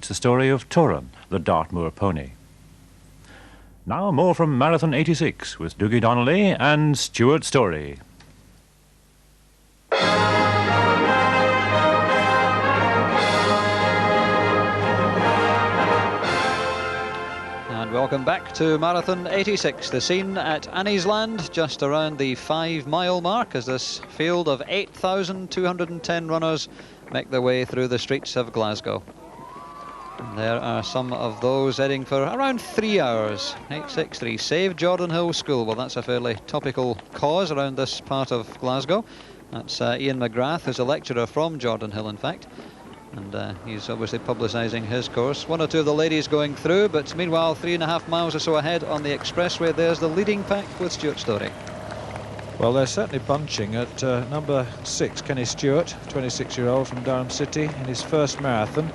It's the story of Turan, the Dartmoor pony. Now more from Marathon 86 with Dougie Donnelly and Stuart Story. Welcome back to Marathon 86, the scene at Anniesland, just around the 5-mile mark, as this field of 8,210 runners make their way through the streets of Glasgow. And there are some of those heading for around 3 hours. 863, Save Jordan Hill School. Well, that's a fairly topical cause around this part of Glasgow. That's Ian McGrath, who's a lecturer from Jordan Hill, in fact. And he's obviously publicising his course. One or two of the ladies going through, but meanwhile 3.5 miles or so ahead on the Expressway, there's the leading pack with Stuart Story. Well, they're certainly bunching at number 6, Kenny Stewart, 26-year-old from Durham City, in his first marathon,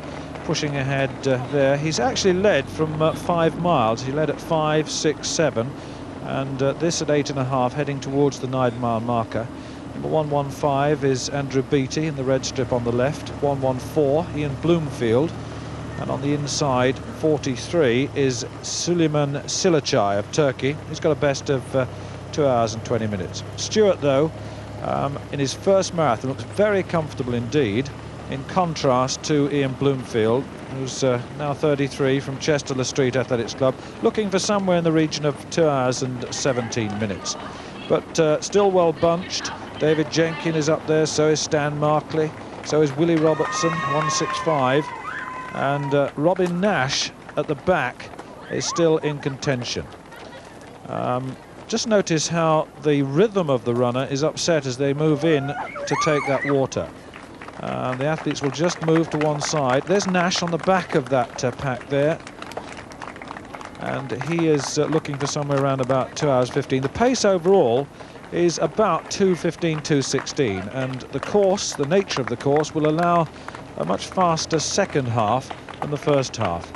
pushing ahead there. He's actually led from 5 miles. He led at 5, 6, 7, and this at 8.5, heading towards the 9-mile marker. Number 115 is Andrew Beattie in the red strip on the left. 114, Ian Bloomfield. And on the inside, 43, is Suleiman Silacay of Turkey. He's got a best of 2 hours and 20 minutes. Stewart, though, in his first marathon, looks very comfortable indeed, in contrast to Ian Bloomfield, who's now 33 from Chester Street Athletics Club, looking for somewhere in the region of 2 hours and 17 minutes. But still well bunched. David Jenkin is up there, so is Stan Markley, so is Willie Robertson, 165, and Robin Nash at the back is still in contention. Just notice how the rhythm of the runner is upset as they move in to take that water. The athletes will just move to one side. There's Nash on the back of that pack there, and he is looking for somewhere around about 2 hours 15. The pace overall is about 2:15, 2:16, and the course, the nature of the course, will allow a much faster second half than the first half.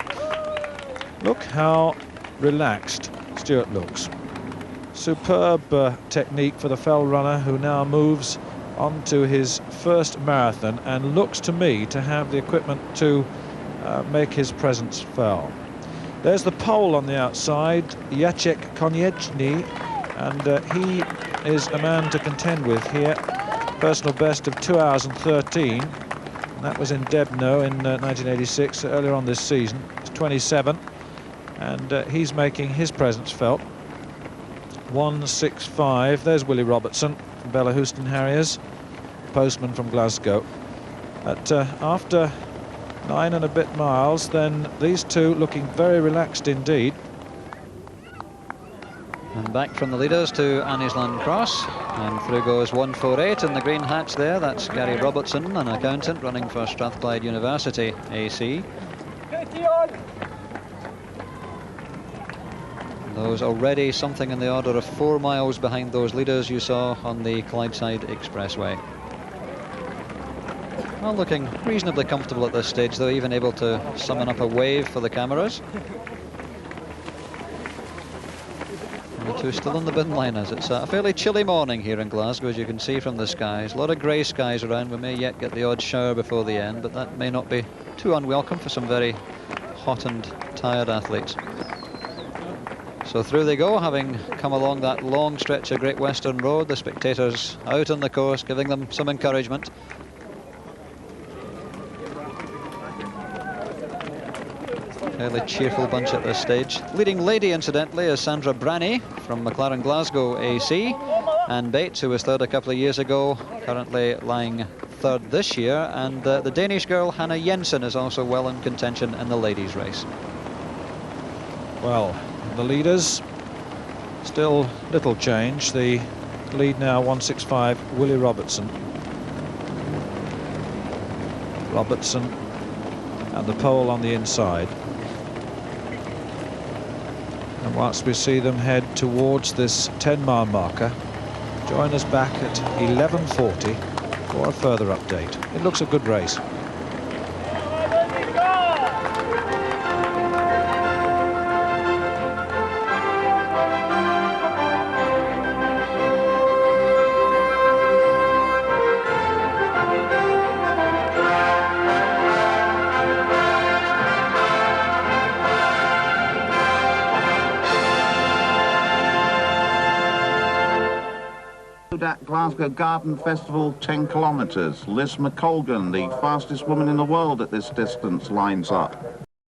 Look how relaxed Stewart looks. Superb technique for the fell runner, who now moves on to his first marathon and looks to me to have the equipment to make his presence felt. There's the pole on the outside, Jacek Konieczny, and he is a man to contend with here. Personal best of 2 hours and 13. And that was in Debno in 1986, earlier on this season. He's 27, and he's making his presence felt. 165. There's Willie Robertson from Bella Houston Harriers, postman from Glasgow. But after 9 and a bit miles, then these two looking very relaxed indeed. And back from the leaders to Anniesland Cross, and through goes 148 in the green hats there. That's Gary Robertson, an accountant running for Strathclyde University AC. Those already something in the order of 4 miles behind those leaders you saw on the Clydeside Expressway. Well, looking reasonably comfortable at this stage, though, even able to summon up a wave for the cameras. The two still on the bin liners. It's a fairly chilly morning here in Glasgow, as you can see from the skies. A lot of grey skies around. We may yet get the odd shower before the end, but that may not be too unwelcome for some very hot and tired athletes. So through they go, having come along that long stretch of Great Western Road. The spectators out on the course, giving them some encouragement. Fairly cheerful bunch at this stage. Leading lady, incidentally, is Sandra Branney from McLaren Glasgow AC. Anne Bates, who was third a couple of years ago, currently lying third this year. And the Danish girl, Hannah Jensen, is also well in contention in the ladies' race. Well, the leaders, still little change. The lead now, 165, Willie Robertson. Robertson and the pole on the inside. And whilst we see them head towards this 10-mile marker, join us back at 11:40 for a further update. It looks a good race. At Glasgow Garden Festival, 10 kilometres. Liz McColgan, the fastest woman in the world at this distance, lines up.